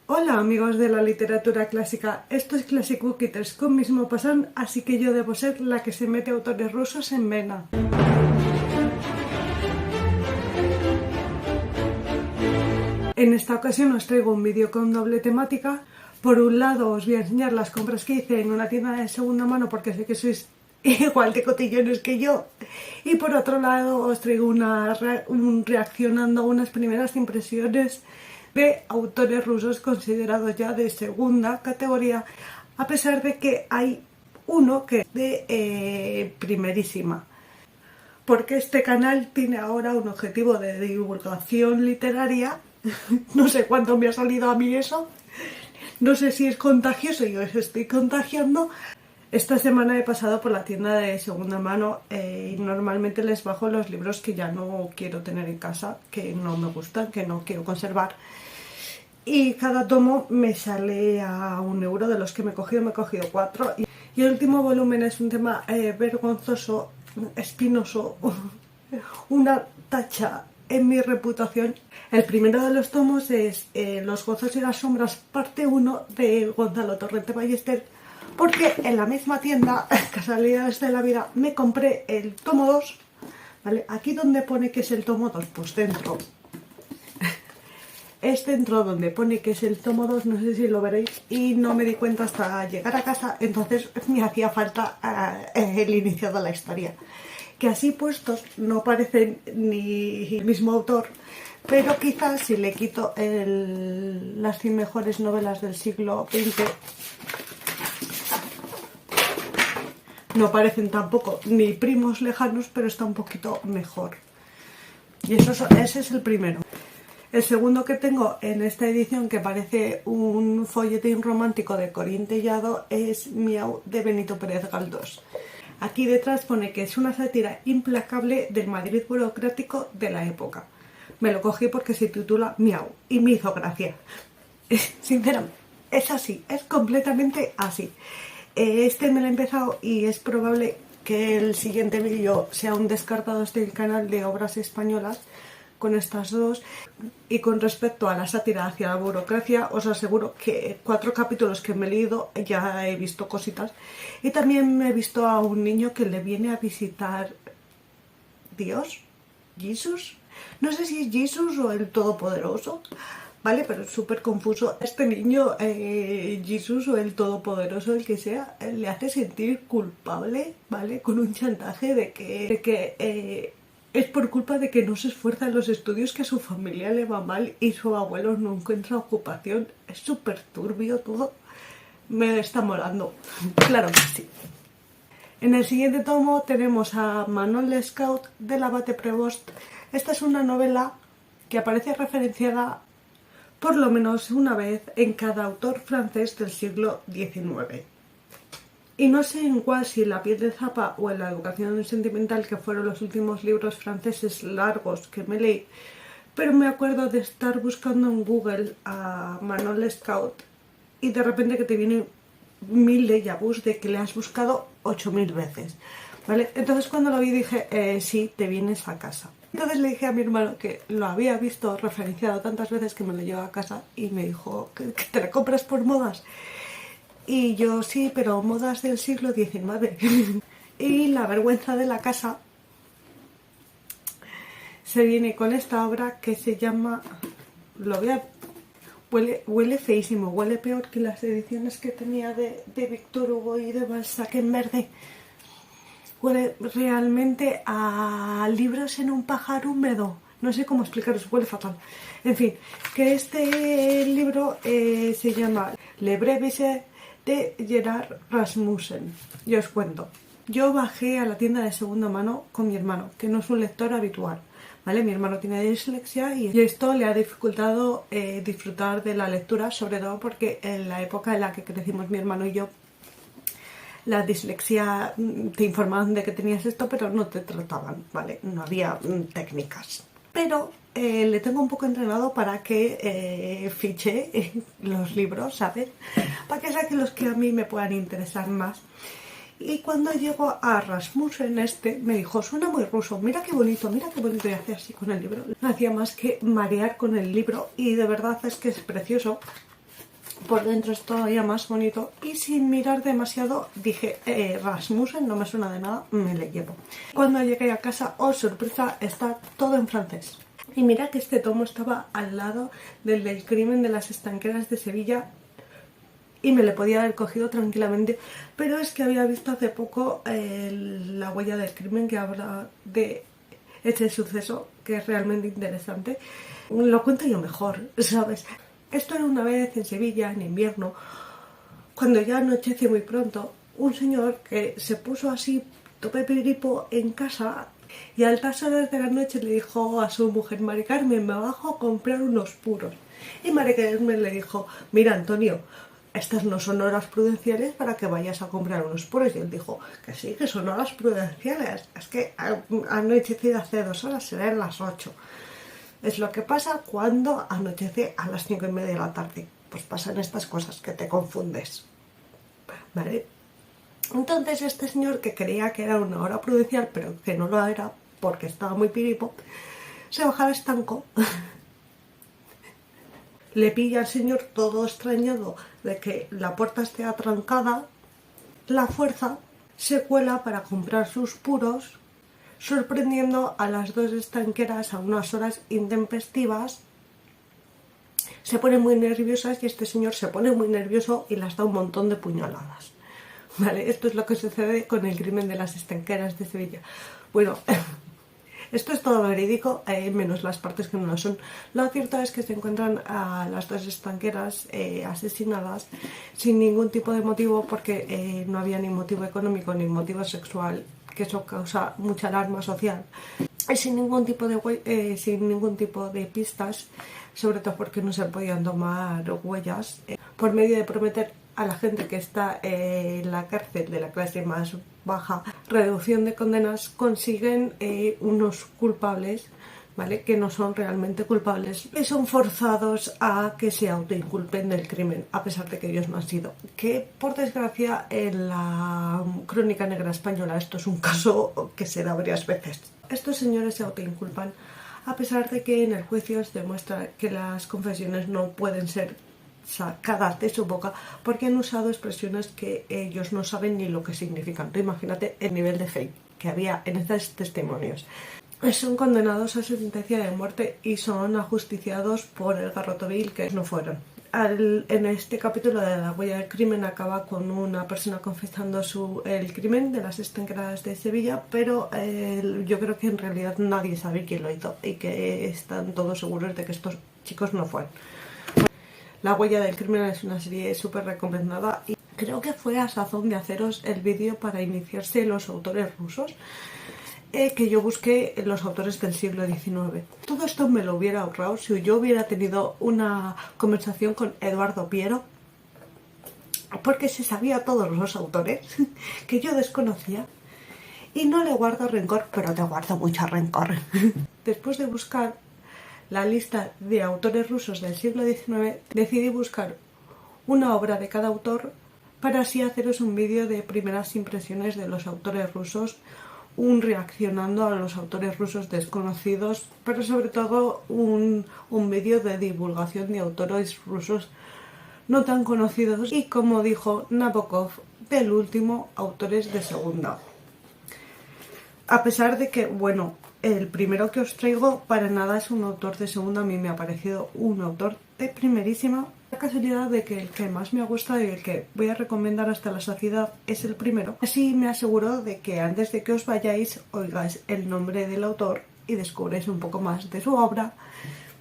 Hola amigos de la literatura clásica, esto es Classic Bookkeepers con mis Maupassant, así que yo debo ser la que se mete autores rusos en vena. En esta ocasión os traigo un vídeo con doble temática. Por un lado os voy a enseñar las compras que hice en una tienda de segunda mano porque sé que sois igual de cotillones que yo. Y por otro lado os traigo reaccionando a unas primeras impresiones de autores rusos considerados ya de segunda categoría, a pesar de que hay uno que es de primerísima. Porque este canal tiene ahora un objetivo de divulgación literaria. No sé cuánto me ha salido a mí eso. No sé si es contagioso y yo os estoy contagiando. Esta semana he pasado por la tienda de segunda mano y normalmente les bajo los libros que ya no quiero tener en casa, que no me gustan, que no quiero conservar. Y cada tomo me sale a €1. De los que me he cogido 4. Y el último volumen es un tema vergonzoso, espinoso, una tacha en mi reputación. El primero de los tomos es Los gozos y las sombras, parte 1 de Gonzalo Torrente Ballester, porque en la misma tienda, casualidades de la vida, me compré el tomo 2, ¿vale? Aquí donde pone que es el tomo 2, pues dentro. Es dentro donde pone que es el tomo 2, no sé si lo veréis, y no me di cuenta hasta llegar a casa, entonces me hacía falta el inicio de la historia. Que así puestos no parecen ni el mismo autor, pero quizás si le quito las 100 mejores novelas del siglo XX, no parecen tampoco ni primos lejanos, pero está un poquito mejor. Y ese es el primero. El segundo que tengo en esta edición, que parece un folletín romántico de Corín Tellado, es Miau de Benito Pérez Galdós. Aquí detrás pone que es una sátira implacable del Madrid burocrático de la época. Me lo cogí porque se titula Miau y me hizo gracia. Sinceramente, es así, es completamente así. Este me lo he empezado y es probable que el siguiente vídeo sea un descartado del canal de obras españolas con estas dos. Y con respecto a la sátira hacia la burocracia, os aseguro que 4 capítulos que me he leído ya he visto cositas. Y también me he visto a un niño que le viene a visitar Dios, Jesús. No sé si es Jesús o el Todopoderoso, ¿vale? Pero es súper confuso. Este niño, Jesús o el Todopoderoso, el que sea, le hace sentir culpable, ¿vale? Con un chantaje de que es por culpa de que no se esfuerza en los estudios, que a su familia le va mal y su abuelo no encuentra ocupación. Es súper turbio todo. Me está molando. Claro que sí. En el siguiente tomo tenemos a Manon Lescaut del Abate Prevost. Esta es una novela que aparece referenciada por lo menos una vez en cada autor francés del siglo XIX. Y no sé en cuál, si La piel de Zapa o en La educación sentimental, que fueron los últimos libros franceses largos que me leí, pero me acuerdo de estar buscando en Google a Manon Lescaut y de repente que te viene 1000 déjà vus de que le has buscado 8000 veces, ¿vale? Entonces cuando lo vi dije, sí, te vienes a casa. Entonces le dije a mi hermano que lo había visto referenciado tantas veces que me lo llevo a casa y me dijo, ¿que te la compras por modas? Y yo, sí, pero modas del siglo XIX. Y la vergüenza de la casa se viene con esta obra que se llama... Huele feísimo, huele peor que las ediciones que tenía de Víctor Hugo y de Balzac en verde. Huele realmente a libros en un pajar húmedo. No sé cómo explicaros, huele fatal. En fin, que este libro se llama Le Brevisé de Gerard Rasmussen. Yo os cuento. Yo bajé a la tienda de segunda mano con mi hermano, que no es un lector habitual, ¿vale? Mi hermano tiene dislexia y esto le ha dificultado disfrutar de la lectura, sobre todo porque en la época en la que crecimos mi hermano y yo, la dislexia, te informaban de que tenías esto, pero no te trataban, ¿vale? No había técnicas. Pero le tengo un poco entrenado para que fiche los libros, ¿sabes? Para que saque los que a mí me puedan interesar más. Y cuando llego a Rasmussen me dijo, suena muy ruso, mira qué bonito, y hacía así con el libro. No hacía más que marear con el libro y de verdad es que es precioso. por dentro es todavía más bonito y sin mirar demasiado dije, Rasmussen no me suena de nada, me le llevo. Cuando llegué a casa, oh sorpresa, está todo en francés. Y mira que este tomo estaba al lado del crimen de las estanqueras de Sevilla y me le podía haber cogido tranquilamente, pero es que había visto hace poco La huella del crimen, que habla de este suceso, que es realmente interesante. Lo cuento yo mejor, ¿sabes? Esto era una vez en Sevilla, en invierno, cuando ya anochece muy pronto, un señor que se puso así tope piripo en casa y a altas horas de la noche le dijo a su mujer, Mari Carmen, me bajo a comprar unos puros. Y Mari Carmen le dijo, mira Antonio, estas no son horas prudenciales para que vayas a comprar unos puros. Y él dijo, que sí, que son horas prudenciales, es que anochecido hace 2 horas, serán las 8. Es lo que pasa cuando anochece a las 5:30 de la tarde. Pues pasan estas cosas, que te confundes. ¿Vale? Entonces este señor, que creía que era una hora prudencial, pero que no lo era porque estaba muy piripo, se baja al estanco, le pilla al señor todo extrañado de que la puerta esté atrancada, la fuerza, se cuela para comprar sus puros, sorprendiendo a las 2 estanqueras a unas horas intempestivas. Se ponen muy nerviosas y este señor se pone muy nervioso y las da un montón de puñaladas. Vale, esto es lo que sucede con el crimen de las estanqueras de Sevilla. Bueno, esto es todo verídico, menos las partes que no lo son. Lo cierto es que se encuentran a las 2 estanqueras asesinadas sin ningún tipo de motivo, porque no había ni motivo económico ni motivo sexual, que eso causa mucha alarma social. Y sin ningún tipo de pistas, sobre todo porque no se podían tomar huellas, por medio de prometer a la gente que está en la cárcel de la clase más baja reducción de condenas, consiguen unos culpables, ¿vale?, que no son realmente culpables, que son forzados a que se autoinculpen del crimen, a pesar de que ellos no han sido. Que, por desgracia, en la crónica negra española esto es un caso que se da varias veces. Estos señores se autoinculpan, a pesar de que en el juicio se demuestra que las confesiones no pueden ser sacadas de su boca porque han usado expresiones que ellos no saben ni lo que significan. Tú imagínate el nivel de fake que había en estos testimonios. Son condenados a sentencia de muerte y son ajusticiados por el garrote vil, que no fueron. En este capítulo de La huella del crimen acaba con una persona confesando el crimen de las estanqueras de Sevilla, pero yo creo que en realidad nadie sabe quién lo hizo y que están todos seguros de que estos chicos no fueron. La huella del crimen es una serie súper recomendada y creo que fue a sazón de haceros el vídeo para iniciarse los autores rusos, que yo busqué en los autores del siglo XIX. Todo esto me lo hubiera ahorrado si yo hubiera tenido una conversación con Eduardo Piero, porque se sabía todos los autores que yo desconocía. Y no le guardo rencor, pero te guardo mucho rencor. Después de buscar la lista de autores rusos del siglo XIX, decidí buscar una obra de cada autor para así haceros un vídeo de primeras impresiones de los autores rusos, reaccionando a los autores rusos desconocidos, pero sobre todo un vídeo de divulgación de autores rusos no tan conocidos y, como dijo Nabokov, del último, autores de segunda. A pesar de que, bueno, el primero que os traigo para nada es un autor de segunda, a mí me ha parecido un autor de primerísima. La casualidad de que el que más me ha gustado y el que voy a recomendar hasta la saciedad es el primero. Así me aseguro de que antes de que os vayáis oigáis el nombre del autor y descubréis un poco más de su obra,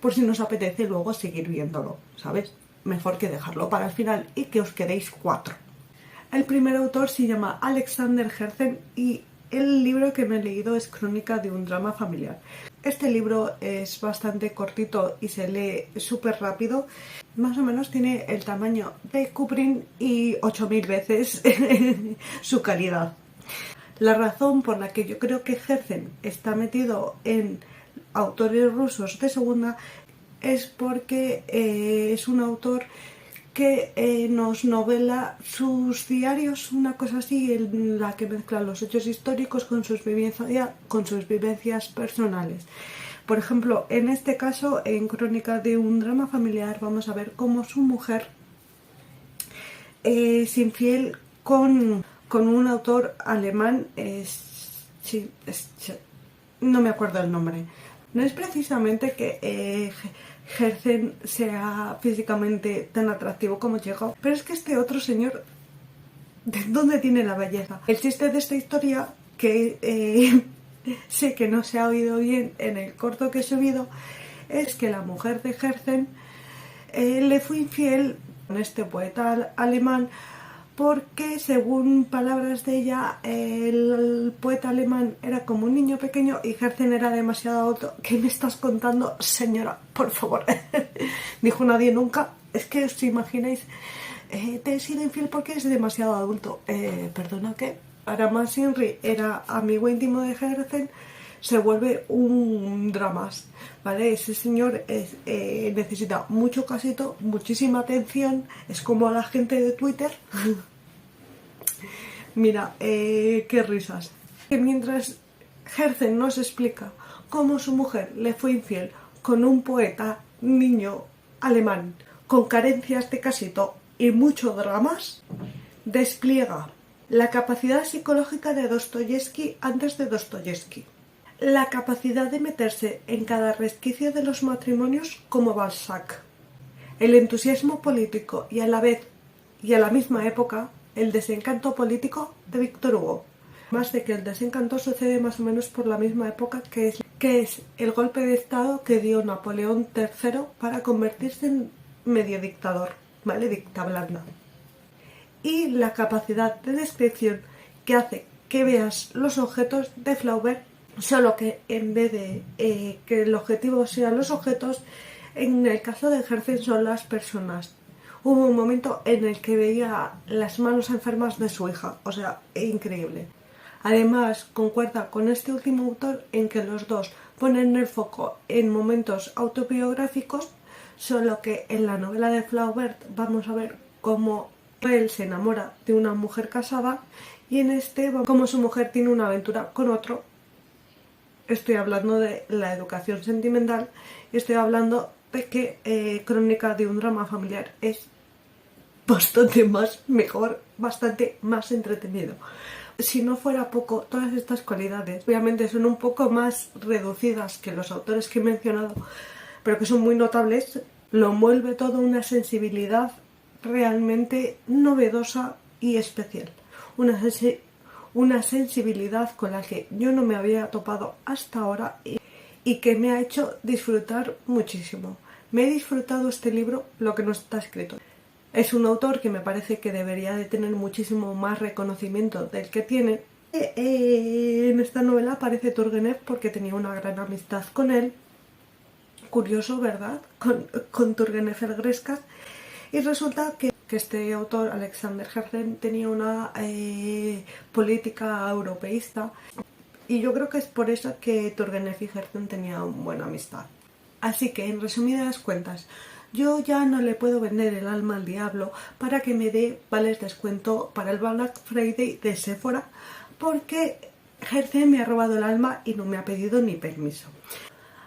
por si nos apetece luego seguir viéndolo, ¿sabes? Mejor que dejarlo para el final y que os quedéis 4. El primer autor se llama Alexander Herzen y el libro que me he leído es Crónica de un drama familiar. Este libro es bastante cortito y se lee súper rápido. Más o menos tiene el tamaño de Kuprin y 8000 veces su calidad. La razón por la que yo creo que Herzen está metido en autores rusos de segunda es porque es un autor que nos novela sus diarios, una cosa así, en la que mezcla los hechos históricos con sus vivencias personales. Por ejemplo, en este caso, en Crónica de un drama familiar, vamos a ver cómo su mujer es infiel con un autor alemán, no me acuerdo el nombre. No es precisamente que Herzen sea físicamente tan atractivo como Chekhov, pero es que este otro señor, ¿de dónde tiene la belleza? El chiste de esta historia, que sé que no se ha oído bien en el corto que he subido, es que la mujer de Herzen le fue infiel con este poeta alemán, porque según palabras de ella, el poeta alemán era como un niño pequeño y Herzen era demasiado alto. ¿Qué me estás contando, señora? Por favor. Dijo nadie nunca. Es que os imagináis, te he sido infiel porque es demasiado adulto. ¿Perdona qué? Ahora Sinri era amigo íntimo de Herzen, se vuelve un drama, ¿vale? Ese señor necesita mucho casito, muchísima atención, es como a la gente de Twitter. Mira, qué risas. Que mientras Herzen nos explica cómo su mujer le fue infiel con un poeta niño alemán con carencias de casito y mucho dramas, despliega la capacidad psicológica de Dostoyevsky antes de Dostoyevsky. La capacidad de meterse en cada resquicio de los matrimonios como Balzac. El entusiasmo político y a la misma época el desencanto político de Víctor Hugo. Más de que el desencanto sucede más o menos por la misma época que es el golpe de estado que dio Napoleón III para convertirse en medio dictador, ¿vale? Dicta blanda. Y la capacidad de descripción que hace que veas los objetos de Flaubert, solo que en vez de que el objetivo sean los objetos, en el caso de Herzen son las personas. Hubo un momento en el que veía las manos enfermas de su hija, o sea, increíble. Además, concuerda con este último autor en que los dos ponen el foco en momentos autobiográficos, solo que en la novela de Flaubert vamos a ver cómo él se enamora de una mujer casada y en este como su mujer tiene una aventura con otro. Estoy hablando de la educación sentimental y estoy hablando de que Crónica de un drama familiar es bastante más mejor, bastante más entretenido. Si no fuera poco, todas estas cualidades obviamente son un poco más reducidas que los autores que he mencionado, pero que son muy notables. Lo envuelve todo una sensibilidad realmente novedosa y especial. Una sensibilidad con la que yo no me había topado hasta ahora y que me ha hecho disfrutar muchísimo. Me he disfrutado este libro, lo que no está escrito. Es un autor que me parece que debería de tener muchísimo más reconocimiento del que tiene. En esta novela aparece Turgenev porque tenía una gran amistad con él. Curioso, ¿verdad? Con Turgenev el Grescas. Y resulta que este autor, Alexander Herzen, tenía una política europeísta. Y yo creo que es por eso que Turgenev y Herzen tenían buena amistad. Así que, en resumidas cuentas, yo ya no le puedo vender el alma al diablo para que me dé vales descuento para el Black Friday de Sephora, porque Herzen me ha robado el alma y no me ha pedido ni permiso.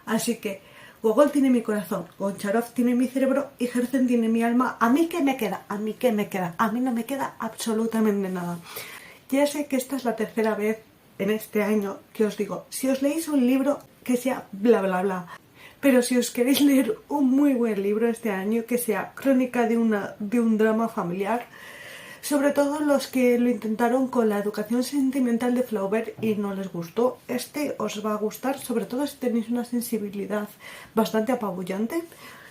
Así que Gogol tiene mi corazón, Goncharov tiene mi cerebro y Herzen tiene mi alma. ¿A mí qué me queda? ¿A mí qué me queda? A mí no me queda absolutamente nada. Ya sé que esta es la tercera vez en este año que os digo, si os leéis un libro que sea bla bla bla, pero si os queréis leer un muy buen libro este año que sea Crónica de un drama familiar, sobre todo los que lo intentaron con la educación sentimental de Flaubert y no les gustó, este os va a gustar, sobre todo si tenéis una sensibilidad bastante apabullante.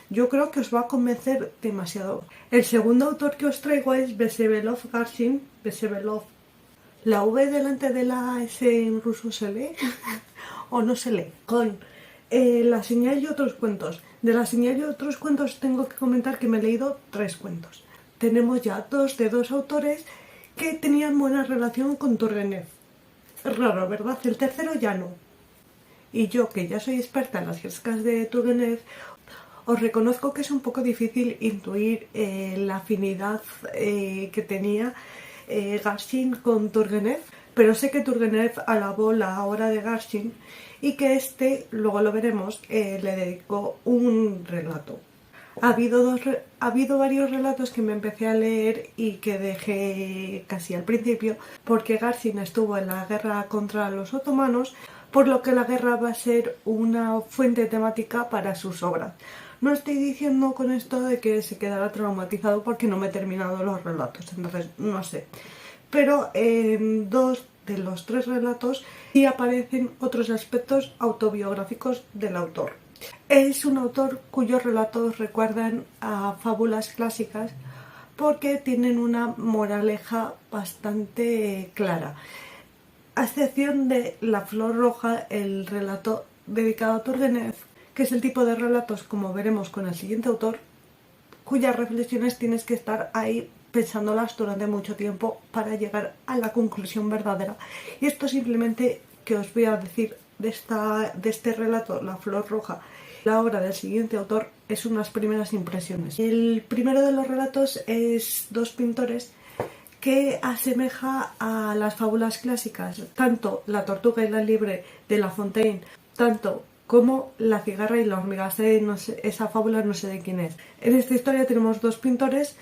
Yo creo que os va a convencer demasiado. El segundo autor que os traigo es Vsevolod Garshin. Vsevolod. ¿La V delante de la S en ruso se lee? ¿O no se lee? Con La señal y otros cuentos. De La señal y otros cuentos tengo que comentar que me he leído 3 cuentos. Tenemos ya dos autores que tenían buena relación con Turgenev. Raro, ¿verdad? El tercero ya no. Y yo, que ya soy experta en las frescas de Turgenev, os reconozco que es un poco difícil intuir la afinidad que tenía Garshin con Turgenev, pero sé que Turgenev alabó la obra de Garshin y que este, luego lo veremos, le dedicó un relato. Ha habido varios relatos que me empecé a leer y que dejé casi al principio, porque García estuvo en la guerra contra los otomanos, por lo que la guerra va a ser una fuente temática para sus obras. No estoy diciendo con esto de que se quedará traumatizado porque no me he terminado los relatos, entonces no sé. Pero en dos de los tres relatos sí aparecen otros aspectos autobiográficos del autor. Es un autor cuyos relatos recuerdan a fábulas clásicas porque tienen una moraleja bastante clara. A excepción de La Flor Roja, el relato dedicado a Turgenev, que es el tipo de relatos, como veremos con el siguiente autor, cuyas reflexiones tienes que estar ahí pensándolas durante mucho tiempo para llegar a la conclusión verdadera. Y esto simplemente que os voy a decir de este relato, La Flor Roja, la obra del siguiente autor, es unas primeras impresiones. El primero de los relatos es dos pintores que asemeja a las fábulas clásicas, tanto La Tortuga y la Liebre de La Fontaine, tanto como La cigarra y la hormiga. Esa fábula no sé de quién es. En esta historia tenemos dos pintores,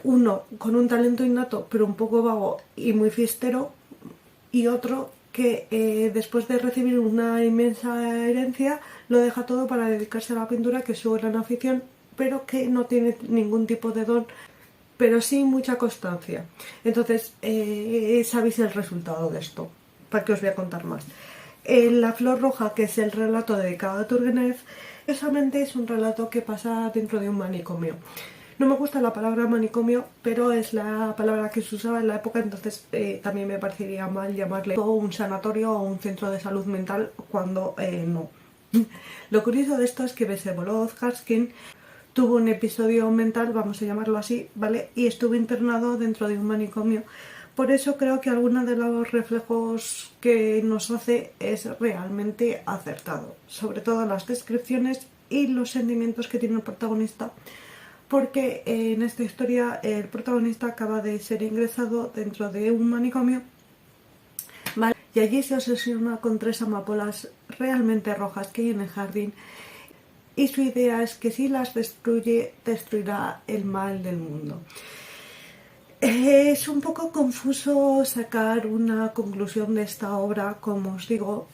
uno con un talento innato pero un poco vago y muy fiestero, y otro que después de recibir una inmensa herencia lo deja todo para dedicarse a la pintura, que es su gran afición, pero que no tiene ningún tipo de don, pero sí mucha constancia. Entonces sabéis el resultado de esto, para que os voy a contar más. La Flor Roja, que es el relato dedicado a Turgenev, precisamente es un relato que pasa dentro de un manicomio. No me gusta la palabra manicomio, pero es la palabra que se usaba en la época, entonces también me parecería mal llamarle un sanatorio o un centro de salud mental cuando no. Lo curioso de esto es que Vsevolod Garskin tuvo un episodio mental, vamos a llamarlo así, ¿vale? Y estuvo internado dentro de un manicomio. Por eso creo que alguno de los reflejos que nos hace es realmente acertado. Sobre todo las descripciones y los sentimientos que tiene el protagonista. Porque en esta historia el protagonista acaba de ser ingresado dentro de un manicomio, ¿vale? Y allí se obsesiona con tres amapolas realmente rojas que hay en el jardín. Y su idea es que si las destruye, destruirá el mal del mundo. Es un poco confuso sacar una conclusión de esta obra, como os digo.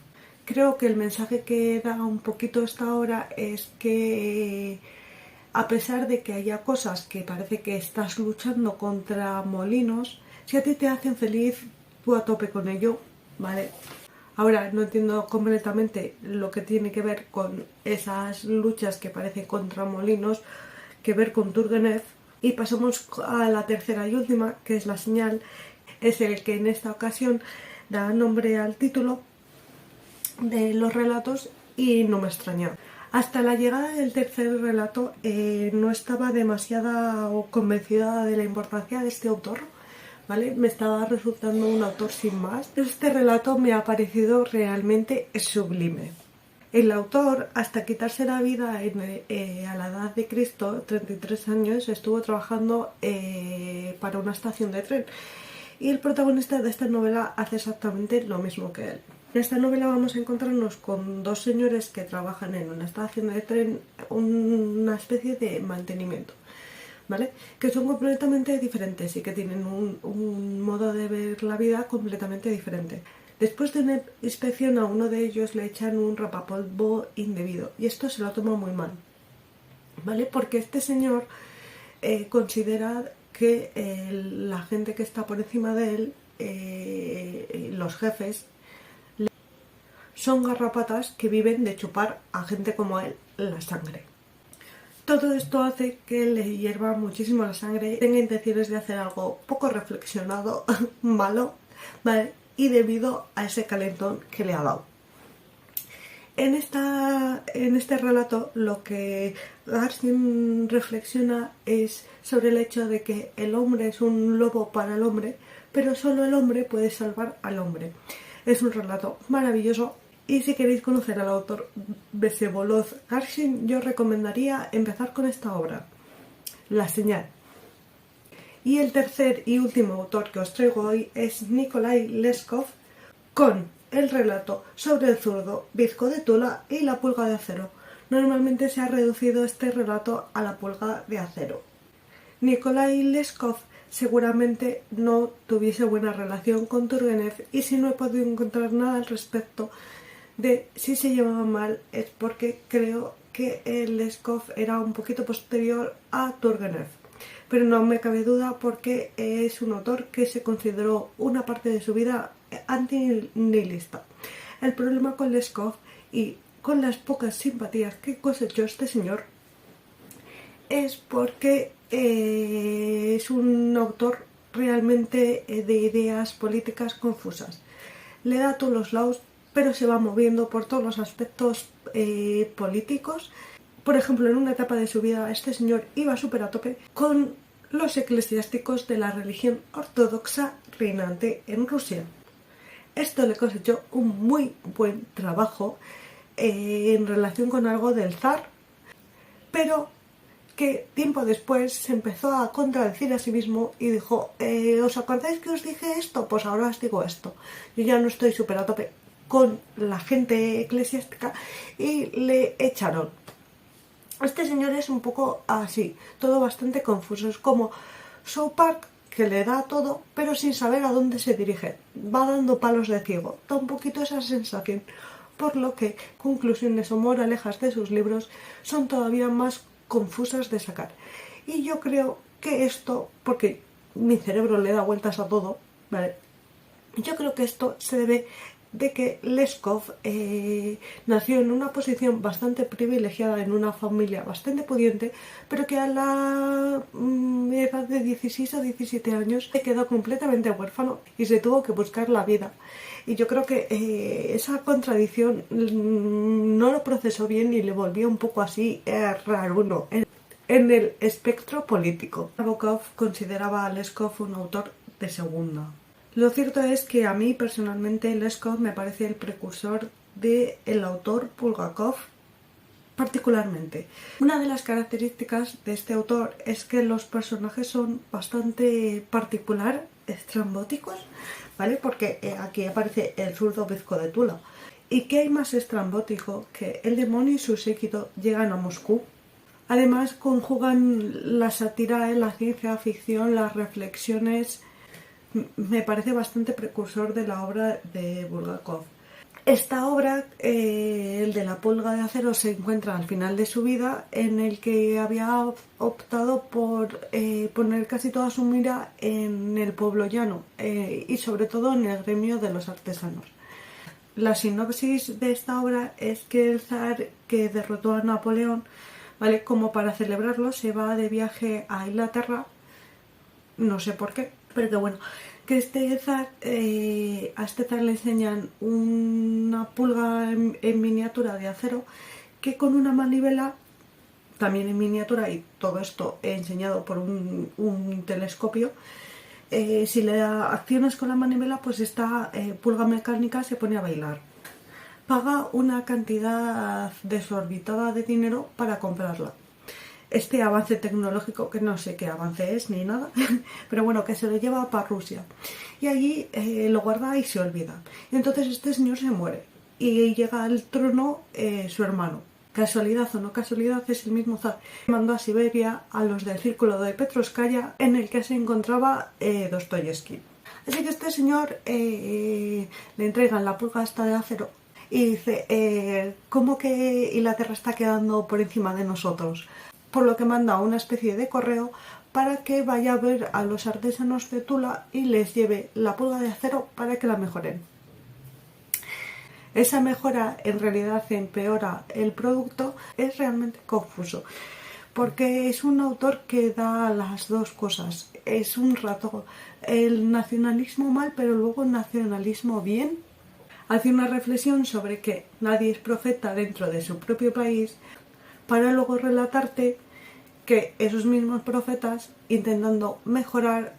Creo que el mensaje que da un poquito esta obra es que a pesar de que haya cosas que parece que estás luchando contra molinos, si a ti te hacen feliz, tú a tope con ello, ¿vale? Ahora no entiendo completamente lo que tiene que ver con esas luchas que parecen contra molinos, que ver con Turgenev. Y pasamos a la tercera y última, que es La Señal. Es el que en esta ocasión da nombre al título de los relatos y no me extrañó. Hasta la llegada del tercer relato no estaba demasiado convencida de la importancia de este autor, ¿vale? Me estaba resultando un autor sin más. Este relato me ha parecido realmente sublime. El autor, hasta quitarse la vida a la edad de Cristo, 33 años, estuvo trabajando para una estación de tren. Y el protagonista de esta novela hace exactamente lo mismo que él. En esta novela vamos a encontrarnos con dos señores que trabajan en una estación de tren, una especie de mantenimiento, ¿vale? Que son completamente diferentes y que tienen un modo de ver la vida completamente diferente. Después de una inspección a uno de ellos le echan un rapapolvo indebido y esto se lo toma muy mal, ¿vale? Porque este señor considera que la gente que está por encima de él, los jefes, son garrapatas que viven de chupar a gente como él la sangre. Todo esto hace que le hierva muchísimo la sangre, tenga intenciones de hacer algo poco reflexionado, malo, ¿vale? Y debido a ese calentón que le ha dado. En este relato lo que García reflexiona es sobre el hecho de que el hombre es un lobo para el hombre, pero solo el hombre puede salvar al hombre. Es un relato maravilloso y si queréis conocer al autor Vsevolod Garskin, yo recomendaría empezar con esta obra, La Señal. Y el tercer y último autor que os traigo hoy es Nikolai Leskov con el relato sobre el zurdo Bizco de Tula y la pulga de acero. Normalmente se ha reducido este relato a la pulga de acero. Nikolai Leskov seguramente no tuviese buena relación con Turgenev, y si no he podido encontrar nada al respecto de si se llevaban mal es porque creo que Leskov era un poquito posterior a Turgenev. Pero no me cabe duda porque es un autor que se consideró una parte de su vida antinihilista. El problema con Leskov y con las pocas simpatías que cosechó este señor es porque es un autor realmente de ideas políticas confusas. Le da a todos los lados, pero se va moviendo por todos los aspectos políticos. Por ejemplo, en una etapa de su vida, este señor iba súper a tope con los eclesiásticos de la religión ortodoxa reinante en Rusia. Esto le cosechó un muy buen trabajo en relación con algo del zar, pero que tiempo después se empezó a contradecir a sí mismo y dijo, ¿os acordáis que os dije esto? Pues ahora os digo esto. Yo ya no estoy súper a tope con la gente eclesiástica, y le echaron. Este señor es un poco así, todo bastante confuso. Es como South Park, que le da todo, pero sin saber a dónde se dirige. Va dando palos de ciego. Da un poquito esa sensación. Por lo que conclusiones o moralejas de sus libros son todavía más confusas de sacar. Y yo creo que esto, porque mi cerebro le da vueltas a todo, ¿vale? Yo creo que esto se debe de que Leskov nació en una posición bastante privilegiada, en una familia bastante pudiente, pero que a la edad de 16 o 17 años se quedó completamente huérfano y se tuvo que buscar la vida. Y yo creo que esa contradicción no lo procesó bien y le volvió un poco así raruno en el espectro político. Nabokov consideraba a Leskov un autor de segunda. Lo cierto es que a mí personalmente Leskov me parece el precursor del autor Bulgakov particularmente. Una de las características de este autor es que los personajes son bastante particular, estrambóticos, ¿vale? Porque aquí aparece el zurdo Bizco de Tula. ¿Y qué hay más estrambótico que el demonio y su séquito llegan a Moscú? Además conjugan la sátira, la ciencia ficción, las reflexiones. Me parece bastante precursor de la obra de Bulgakov. Esta obra, el de la pulga de acero, se encuentra al final de su vida, en el que había optado por poner casi toda su mira en el pueblo llano y sobre todo en el gremio de los artesanos. La sinopsis de esta obra es que el zar que derrotó a Napoleón, ¿vale?, como para celebrarlo, se va de viaje a Inglaterra, no sé por qué, pero que bueno, que a este zar le enseñan una pulga en miniatura de acero, que con una manivela, también en miniatura, y todo esto enseñado por un telescopio, si le da acciones con la manivela, pues esta pulga mecánica se pone a bailar. Paga una cantidad desorbitada de dinero para comprarla. Este avance tecnológico, que no sé qué avance es ni nada, pero bueno, que se lo lleva para Rusia. Y allí lo guarda y se olvida. Y entonces este señor se muere. Y llega al trono su hermano. Casualidad o no casualidad, es el mismo zar que mandó a Siberia a los del círculo de Petrovskaya, en el que se encontraba Dostoyevsky. Así que este señor le entregan la pulga esta de acero y dice, ¿cómo que Inglaterra está quedando por encima de nosotros? Por lo que manda una especie de correo para que vaya a ver a los artesanos de Tula y les lleve la pulga de acero para que la mejoren. Esa mejora en realidad empeora el producto. Es realmente confuso, porque es un autor que da las dos cosas. Es un rato el nacionalismo mal, pero luego el nacionalismo bien. Hace una reflexión sobre que nadie es profeta dentro de su propio país, para luego relatarte que esos mismos profetas, intentando mejorar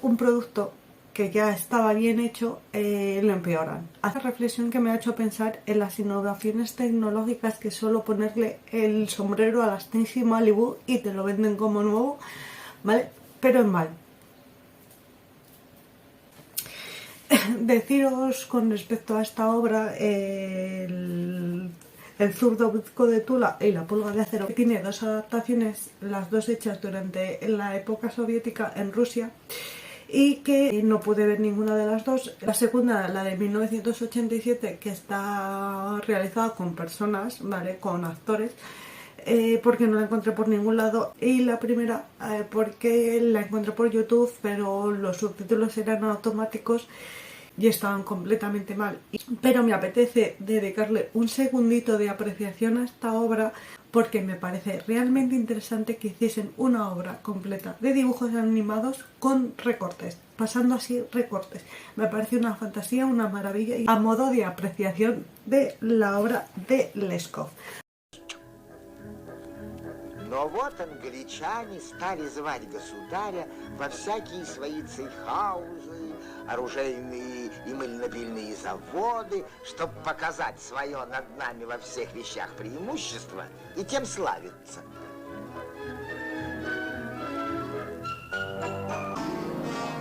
un producto que ya estaba bien hecho, lo empeoran. Hace reflexión que me ha hecho pensar en las innovaciones tecnológicas, que solo ponerle el sombrero a las Stacy Malibu y te lo venden como nuevo, ¿vale? Pero en mal. Deciros con respecto a esta obra, El zurdo bizco de Tula y La pulga de acero, que tiene dos adaptaciones, las dos hechas durante la época soviética en Rusia, y que no pude ver ninguna de las dos. La segunda, la de 1987, que está realizada con personas, ¿vale? Con actores, porque no la encontré por ningún lado. Y la primera, porque la encontré por YouTube, pero los subtítulos eran automáticos y estaban completamente mal. Pero me apetece dedicarle un segundito de apreciación a esta obra porque me parece realmente interesante que hiciesen una obra completa de dibujos animados con recortes, pasando así recortes. Me parece una fantasía, una maravilla, y a modo de apreciación de la obra de Leskov. Но вот англичане стали звать государя во всякие свои цейхаузы, оружейные и мыльнопильные заводы, чтобы показать свое над нами во всех вещах преимущество и тем славиться.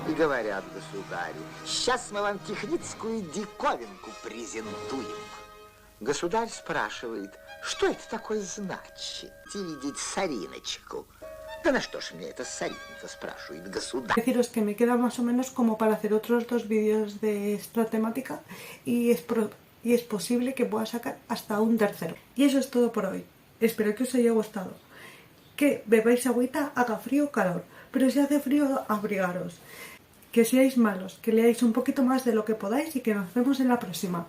И говорят государю: сейчас мы вам техницкую диковинку презентуем. Государь спрашивает: что это такое значит? Видеть сориночку. Да на что ж мне эта соринка, спрашивает государь. Deciros que me queda más o menos como para hacer otros 2 vídeos de esta temática y es posible que pueda sacar hasta un tercero. Y eso es todo por hoy. Espero que os haya gustado. Que bebáis agüita, haga frío o calor. Pero si hace frío, abrigaros. Que seáis malos, que leáis un poquito más de lo que podáis y que nos vemos en la próxima.